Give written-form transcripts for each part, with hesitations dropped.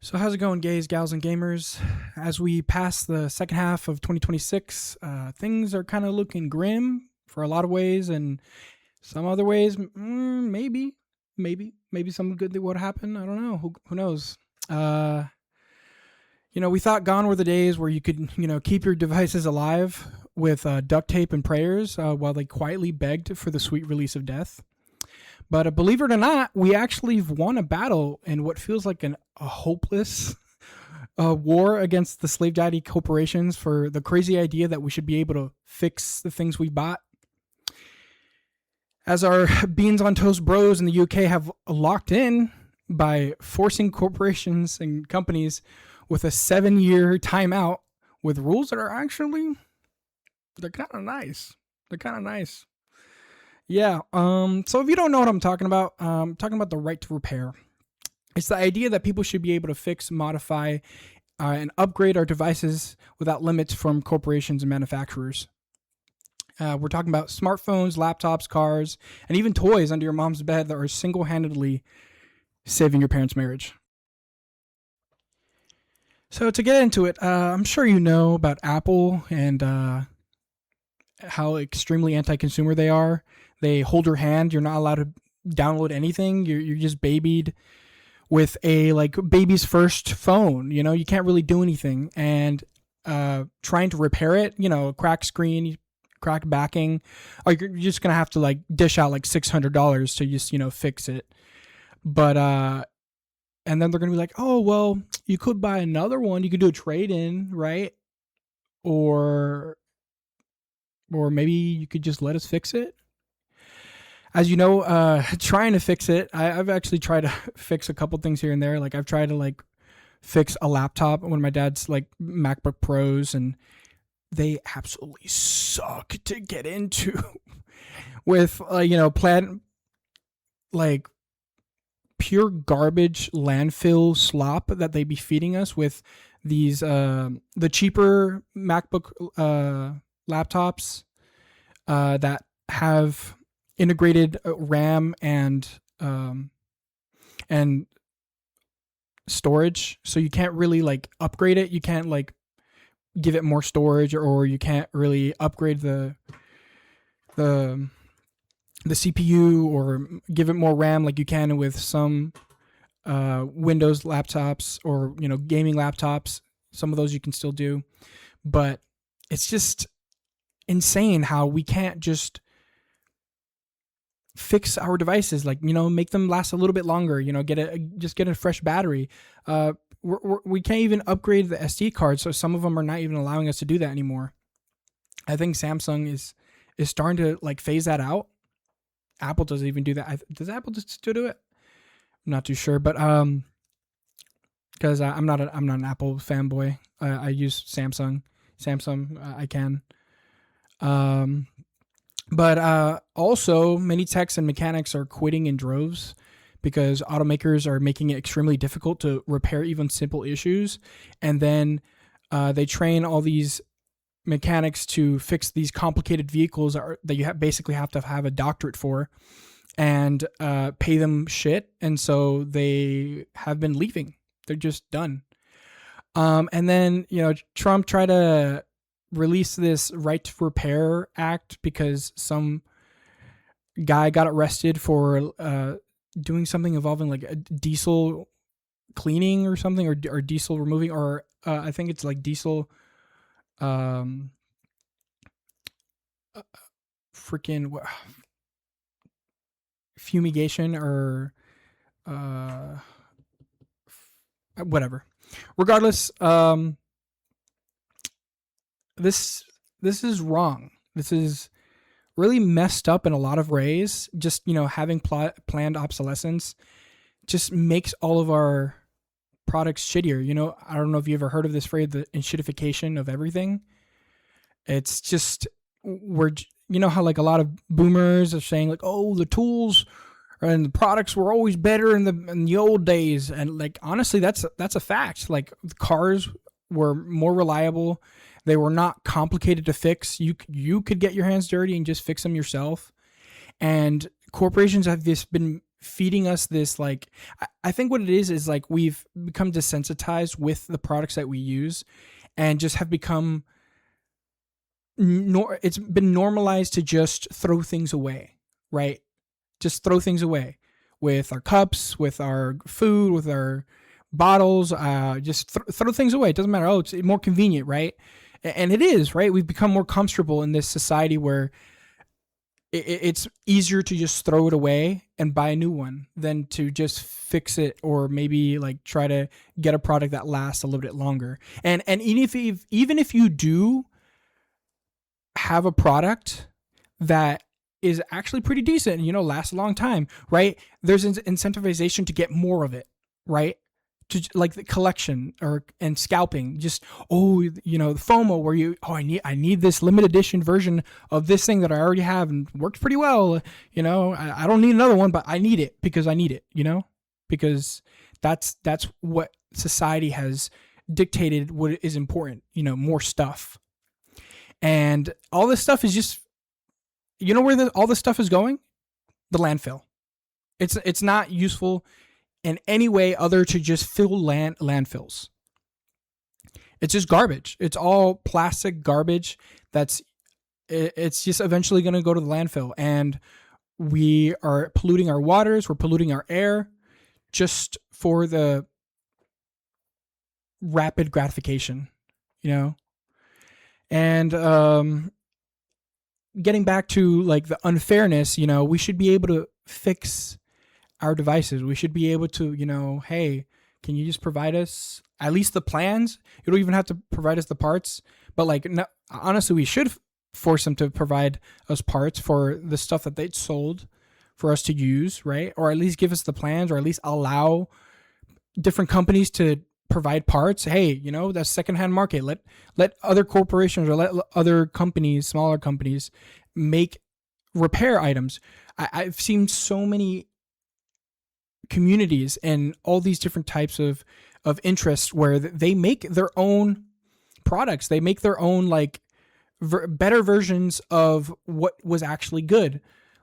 So how's it going, gays, gals, and gamers? As we pass the second half of 2026, things are kind of looking grim for a lot of ways, and some other ways, maybe some good that would happen. I don't know. Who knows? Uh, we thought gone were the days where you could, keep your devices alive with duct tape and prayers while they quietly begged for the sweet release of death. But believe it or not, we actually won a battle in what feels like a hopeless war against the slave daddy corporations for the crazy idea that we should be able to fix the things we bought. As our beans on toast bros in the UK have locked in by forcing corporations and companies with a 7-year timeout with rules that are actually, they're kind of nice. Yeah. So if you don't know what I'm talking about, I'm talking about the right to repair. It's the idea that people should be able to fix, modify, and upgrade our devices without limits from corporations and manufacturers. We're talking about smartphones, laptops, cars, and even toys under your mom's bed that are single-handedly saving your parents' marriage. So to get into it, I'm sure you know about Apple and how extremely anti-consumer they are. They hold your hand. You're not allowed to download anything. You're just babied with a baby's first phone. You can't really do anything. And trying to repair it, crack screen, crack backing, or you're just gonna have to dish out $600 to just fix it. But and then they're gonna be like, oh well, you could buy another one. You could do a trade-in, right? Or maybe you could just let us fix it. As you know, trying to fix it, I've actually tried to fix a couple things here and there. I've tried to fix a laptop, one of my dad's MacBook Pros, and they absolutely suck to get into with pure garbage landfill slop that they be feeding us with these the cheaper MacBook laptops that have integrated RAM and storage, so you can't really upgrade it. You can't give it more storage, or you can't really upgrade the CPU or give it more RAM like you can with some Windows laptops or gaming laptops. Some of those you can still do, but it's just insane how we can't just fix our devices, make them last a little bit longer, get a fresh battery. We can't even upgrade the SD card, so some of them are not even allowing us to do that anymore. I think Samsung is starting to phase that out. Apple doesn't even do that. Does Apple still do it? I'm not too sure, but because I'm not an Apple fanboy. I use Samsung. I can. But also, many techs and mechanics are quitting in droves because automakers are making it extremely difficult to repair even simple issues. And then they train all these mechanics to fix these complicated vehicles that you basically have to have a doctorate for, and pay them shit. And so they have been leaving. They're just done. And then, Trump tried to release this right to repair act because some guy got arrested for doing something involving a diesel cleaning or something, or diesel removing, or I think it's diesel freaking fumigation or whatever. Regardless, this is wrong. This is really messed up in a lot of ways. Just having planned obsolescence just makes all of our products shittier. I don't know if you ever heard of this phrase, the enshittification of everything. It's just how a lot of boomers are saying oh, the tools and the products were always better in the old days, and honestly that's a fact. The cars were more reliable. They were not complicated to fix. You could get your hands dirty and just fix them yourself. And corporations have just been feeding us this like I think what it is like we've become desensitized with the products that we use and just have become it's been normalized to just throw things away, right? Just throw things away with our cups, with our food, with our bottles. Just throw things away. It doesn't matter. Oh, it's more convenient, right? And it is, right? We've become more comfortable in this society where it's easier to just throw it away and buy a new one than to just fix it or maybe like try to get a product that lasts a little bit longer. And even if you do have a product that is actually pretty decent and lasts a long time, right? There's an incentivization to get more of it, right? To like the collection and scalping, just the FOMO where I need this limited edition version of this thing that I already have and works pretty well. I don't need another one, but I need it because I need it. Because that's what society has dictated what is important. More stuff, and all this stuff is just where all this stuff is going, the landfill. It's not useful in any way other to just fill landfills. It's just garbage. It's all plastic garbage it's just eventually going to go to the landfill, and we are polluting our waters, we're polluting our air just for the rapid gratification, And getting back to like the unfairness, we should be able to fix our devices. We should be able to, hey, can you just provide us at least the plans? You don't even have to provide us the parts, but like, no, honestly, we should force them to provide us parts for the stuff that they sold for us to use, right? Or at least give us the plans, or at least allow different companies to provide parts. Hey, that's secondhand market. Let other corporations or let other companies, smaller companies, make repair items. I've seen so many communities and all these different types of interests where they make their own products. They make their own like better versions of what was actually good.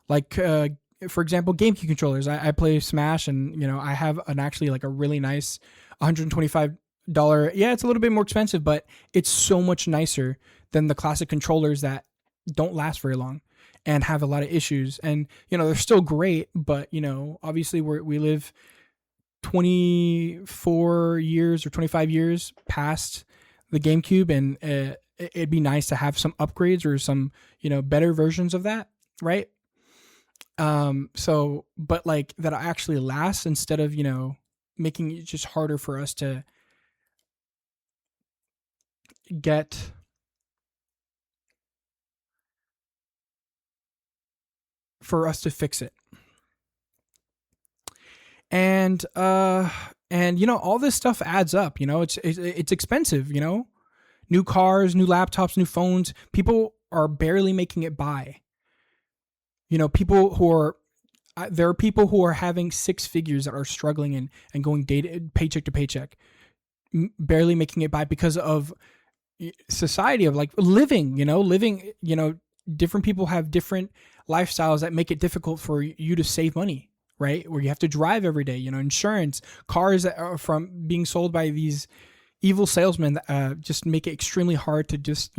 Like, for example, GameCube controllers. I play Smash, and I have actually like a really nice $125. Yeah, it's a little bit more expensive, but it's so much nicer than the classic controllers that don't last very long and have a lot of issues. And they're still great, but obviously we live 24 years or 25 years past the GameCube, and it'd be nice to have some upgrades or some better versions of that, right? But like that actually lasts, instead of making it just harder for us to get for us to fix it. And all this stuff adds up. It's expensive. New cars, new laptops, new phones. People are barely making it by. People who are there are people who are having six figures that are struggling and going paycheck to paycheck, barely making it by because of society of like living. Different people have different lifestyles that make it difficult for you to save money, right? Where you have to drive every day, insurance, cars that are from being sold by these evil salesmen that just make it extremely hard to just,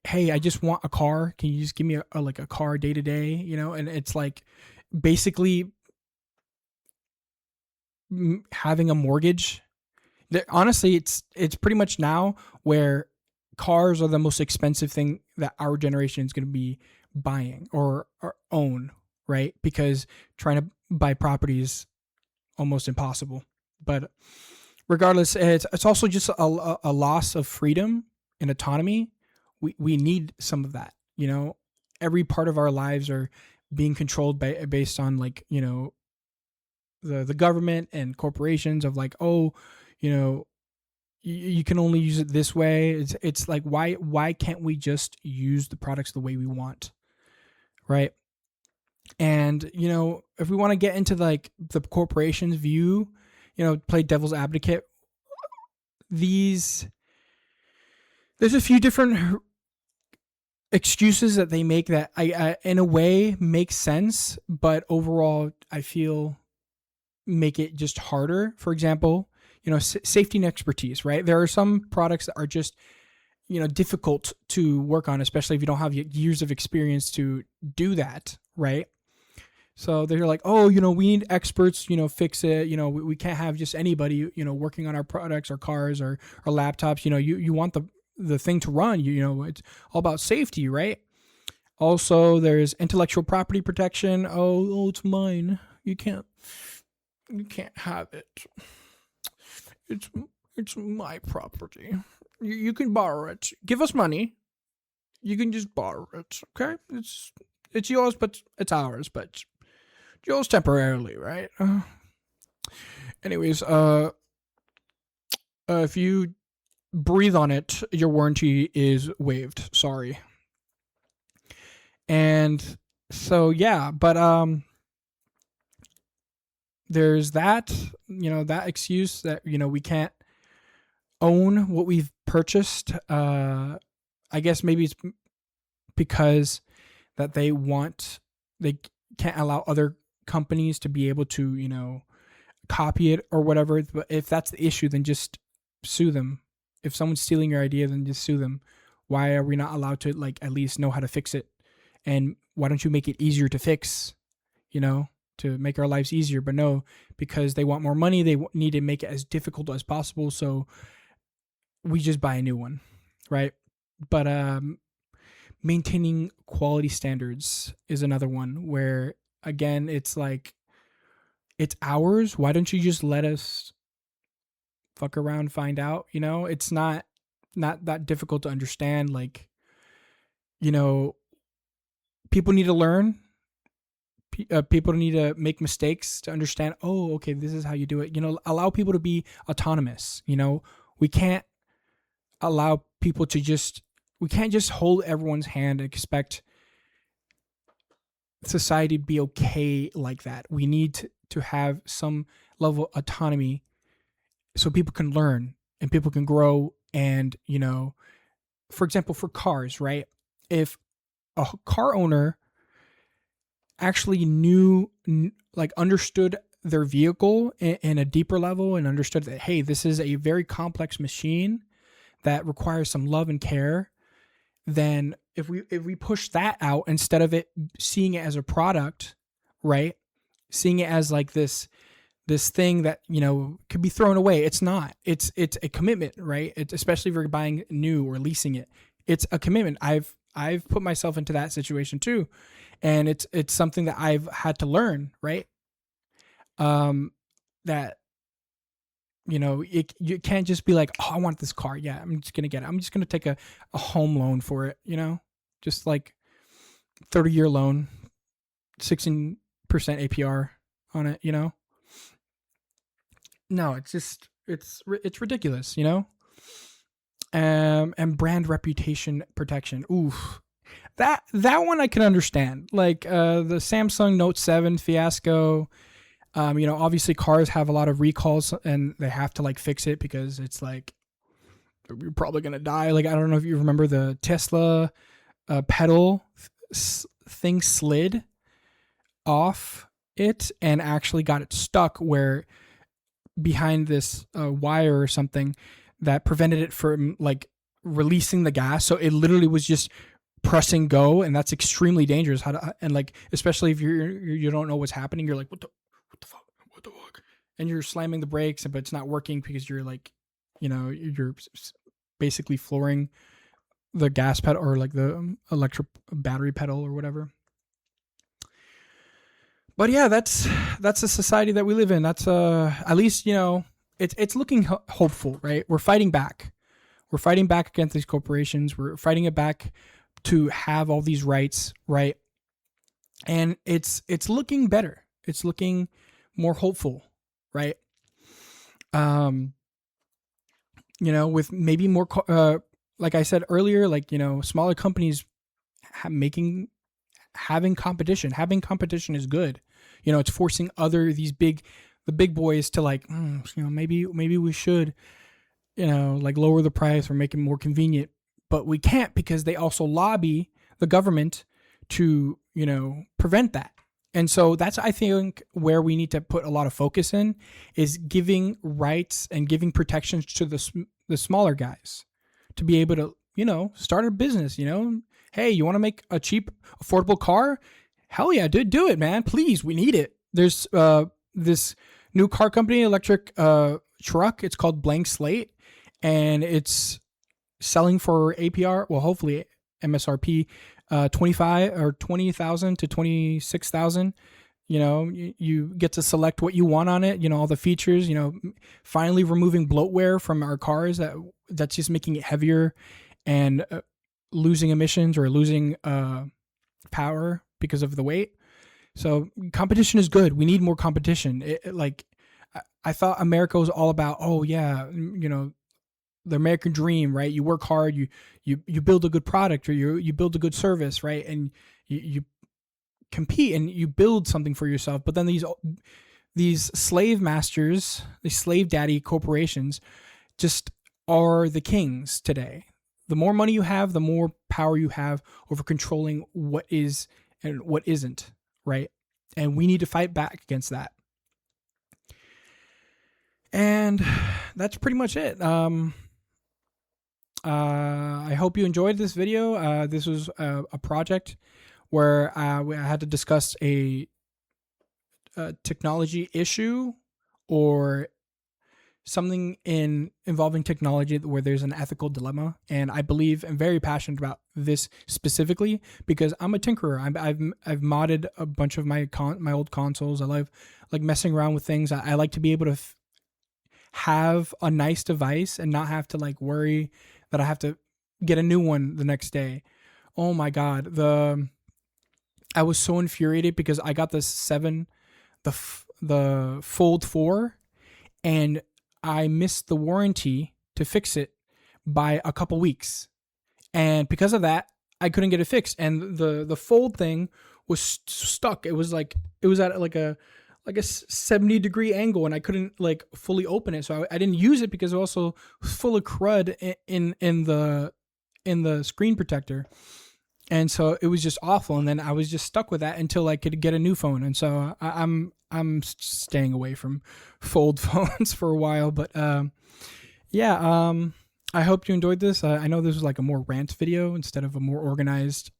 hey, I just want a car. Can you just give me a car day to day, and it's like basically having a mortgage. Honestly, it's pretty much now where cars are the most expensive thing that our generation is going to be buying or own, right? Because trying to buy property is almost impossible. But regardless, it's also just a loss of freedom and autonomy. We need some of that. Every part of our lives are being controlled based on like the government and corporations of like, oh, you can only use it this way. It's like, why can't we just use the products the way we want, right? And if we want to get into like the corporation's view, play devil's advocate, there's a few different excuses that they make that I in a way make sense, but overall I feel make it just harder. For example, safety and expertise, right? There are some products that are just, difficult to work on, especially if you don't have years of experience to do that, right? So they're like, oh, we need experts, fix it. We can't have just anybody, working on our products, our cars, or our laptops. You want the thing to run. It's all about safety, right? Also, there's intellectual property protection. Oh, it's mine. You can't have it. It's it's my property. You can borrow it. Give us money. You can just borrow it. Okay, it's yours, but it's ours. But yours temporarily, right? Anyways, if you breathe on it, your warranty is waived. Sorry. And so yeah, but there's that, that excuse that we can't own what we've purchased. I guess maybe it's because that they can't allow other companies to be able to copy it or whatever. But if that's the issue, then just sue them. If someone's stealing your idea, then just sue them. Why are we not allowed to at least know how to fix it? And why don't you make it easier to fix? To make our lives easier. But no, because they want more money, they need to make it as difficult as possible. So we just buy a new one, right? But maintaining quality standards is another one where, again, it's like, it's ours. Why don't you just let us fuck around, find out? It's not that difficult to understand. People need to learn. People need to make mistakes to understand, oh, okay, this is how you do it. Allow people to be autonomous. We can't allow people to we can't just hold everyone's hand and expect society to be okay like that. We need to have some level of autonomy so people can learn and people can grow. And, for example, for cars, right? If a car owner actually understood their vehicle in a deeper level and understood that, hey, this is a very complex machine that requires some love and care, then if we push that out instead of it seeing it as a product, right? Seeing it as this thing that could be thrown away. It's not. It's a commitment, right? Especially if you're buying new or leasing it. It's a commitment. I've put myself into that situation too. And it's something that I've had to learn, right? That you can't just be like, oh, I want this car. Yeah, I'm just gonna get it. I'm just gonna take a home loan for it. Just 30-year loan, 16% APR on it. No, it's ridiculous. And brand reputation protection. Oof. That one I can understand. The Samsung Note 7 fiasco. Obviously cars have a lot of recalls and they have to fix it because it's you're probably gonna die. I don't know if you remember the Tesla pedal thing slid off it and actually got it stuck where behind this wire or something that prevented it from releasing the gas. So it literally was just pressing go, and that's extremely dangerous. Especially if you don't know what's happening, you're like, what the fuck, and you're slamming the brakes, but it's not working because you're you're basically flooring the gas pedal or the electric battery pedal or whatever. But yeah, that's the society that we live in. That's at least it's looking hopeful, right? We're fighting back. We're fighting back against these corporations. We're fighting it back to have all these rights, right? And it's looking better. It's looking more hopeful, right? With maybe more, like I said earlier, smaller companies having competition. Having competition is good. It's forcing the big boys to maybe we should, lower the price or make it more convenient. But we can't because they also lobby the government to, prevent that. And so that's, I think, where we need to put a lot of focus in, is giving rights and giving protections to the smaller guys to be able to, start a business. Hey, you want to make a cheap, affordable car? Hell yeah, dude, do it, man. Please, we need it. There's this new car company, electric truck. It's called Blank Slate, and it's selling for APR. Well, hopefully MSRP, 25 or 20,000 to 26,000. You get to select what you want on it. All the features. Finally removing bloatware from our cars that's just making it heavier and losing emissions or losing power because of the weight. So competition is good. We need more competition. I thought America was all about, oh yeah, the American dream, right? You work hard, you build a good product, or you build a good service, right? And you compete and you build something for yourself. But then these slave masters, these slave daddy corporations, just are the kings today. The more money you have, the more power you have over controlling what is and what isn't, right? And we need to fight back against that. And that's pretty much it. I hope you enjoyed this video. This was a project where I had to discuss a technology issue or something involving technology where there's an ethical dilemma. And I believe I'm very passionate about this specifically because I'm a tinkerer. I've modded a bunch of my old consoles. I like messing around with things. I like to be able to have a nice device and not have to worry that I have to get a new one the next day. Oh my God. I was so infuriated because I got the Fold 4, and I missed the warranty to fix it by a couple weeks. And because of that, I couldn't get it fixed. And the Fold thing was stuck. It was at a 70-degree angle, and I couldn't fully open it. So I didn't use it because it was also full of crud in the screen protector. And so it was just awful. And then I was just stuck with that until I could get a new phone. And so I'm staying away from fold phones for a while. But I hope you enjoyed this. I know this was a more rant video instead of a more organized,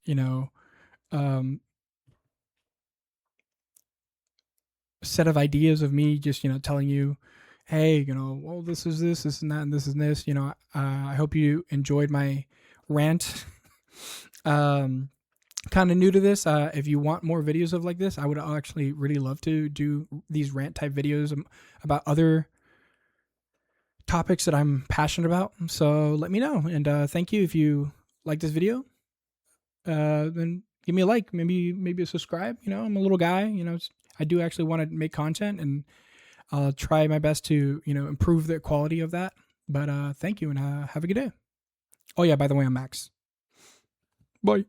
set of ideas of me just telling you, hey, well, this is and that, and this and this. I hope you enjoyed my rant. Kind of new to this. If you want more videos of like this, I would actually really love to do these rant type videos about other topics that I'm passionate about. So let me know. And thank you. If you like this video, then give me a like, maybe a subscribe. I'm a little guy, I do actually want to make content, and I'll try my best to, improve the quality of that. But thank you, and have a good day. Oh yeah, by the way, I'm Max. Bye.